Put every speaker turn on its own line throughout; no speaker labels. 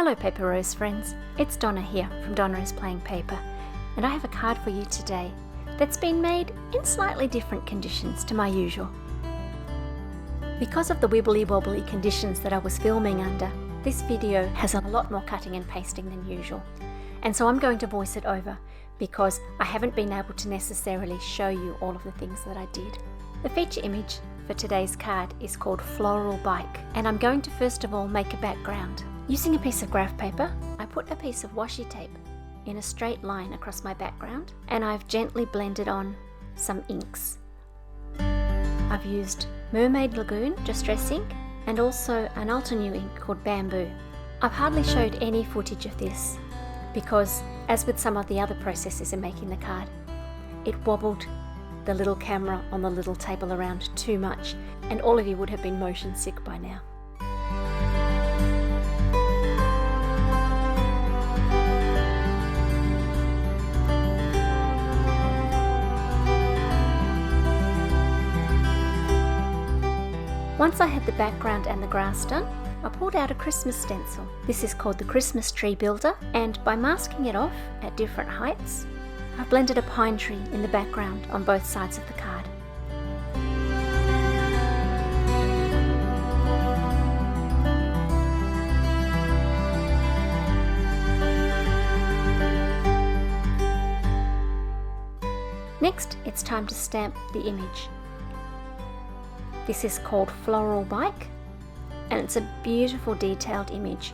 Hello Paper Rose friends, it's Donna here from Donna is Playing Paper, and I have a card for you today that's been made in slightly different conditions to my usual. Because of the wibbly wobbly conditions that I was filming under, this video has a lot more cutting and pasting than usual, and so I'm going to voice it over because I haven't been able to necessarily show you all of the things that I did. The feature image for today's card is called Floral Bike, and I'm going to first of all make a background. Using a piece of graph paper, I put a piece of washi tape in a straight line across my background, and I've gently blended on some inks. I've used Mermaid Lagoon Distress ink and also an Altenew ink called Bamboo. I've hardly showed any footage of this because, as with some of the other processes in making the card, it wobbled the little camera on the little table around too much, and all of you would have been motion sick by now. Once I had the background and the grass done, I pulled out a Christmas stencil. This is called the Christmas Tree Builder, and by masking it off at different heights, I've blended a pine tree in the background on both sides of the card. Next, it's time to stamp the image. This is called Floral Bike, and it's a beautiful detailed image.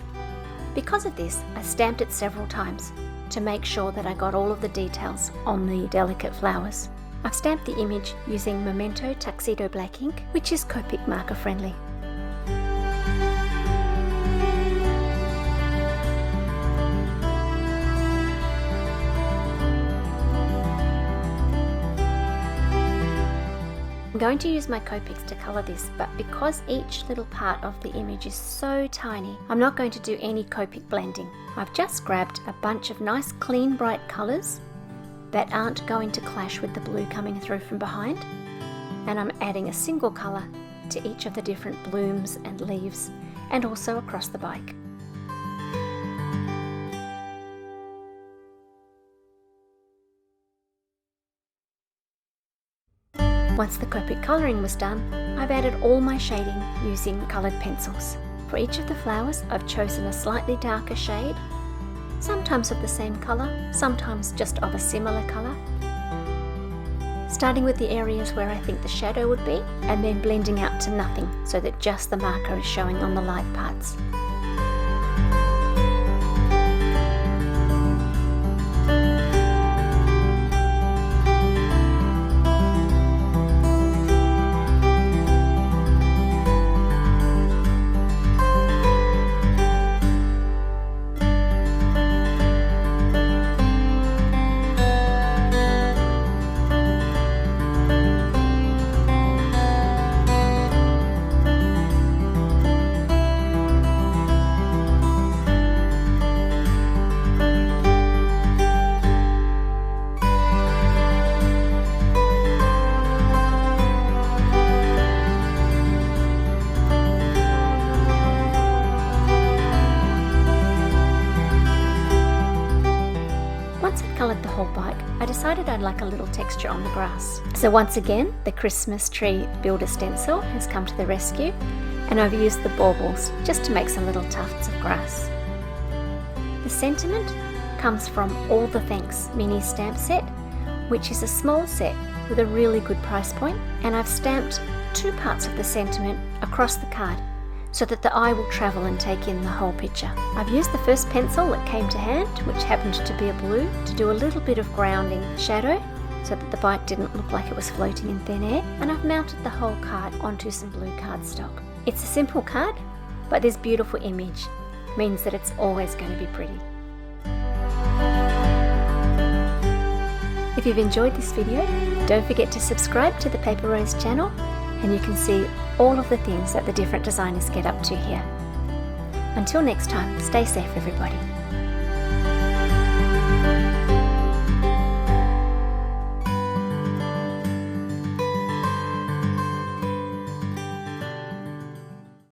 Because of this, I stamped it several times to make sure that I got all of the details on the delicate flowers. I've stamped the image using Memento Tuxedo black ink, which is Copic marker friendly. I'm going to use my Copics to colour this, but because each little part of the image is so tiny, I'm not going to do any Copic blending. I've just grabbed a bunch of nice clean bright colours that aren't going to clash with the blue coming through from behind, and I'm adding a single colour to each of the different blooms and leaves, and also across the bike. Once the Copic colouring was done, I've added all my shading using coloured pencils. For each of the flowers, I've chosen a slightly darker shade, sometimes of the same colour, sometimes just of a similar colour, starting with the areas where I think the shadow would be, and then blending out to nothing so that just the marker is showing on the light parts. Coloured the whole bike, I decided I'd like a little texture on the grass. So once again, the Christmas Tree Builder stencil has come to the rescue, and I've used the baubles just to make some little tufts of grass. The sentiment comes from All the Thanks mini stamp set, which is a small set with a really good price point, and I've stamped two parts of the sentiment across the card so that the eye will travel and take in the whole picture. I've used the first pencil that came to hand, which happened to be a blue, to do a little bit of grounding shadow so that the bike didn't look like it was floating in thin air, and I've mounted the whole card onto some blue cardstock. It's a simple card, but this beautiful image means that it's always going to be pretty. If you've enjoyed this video, don't forget to subscribe to the Paper Rose channel, and you can see all of the things that the different designers get up to here. Until next time, stay safe everybody.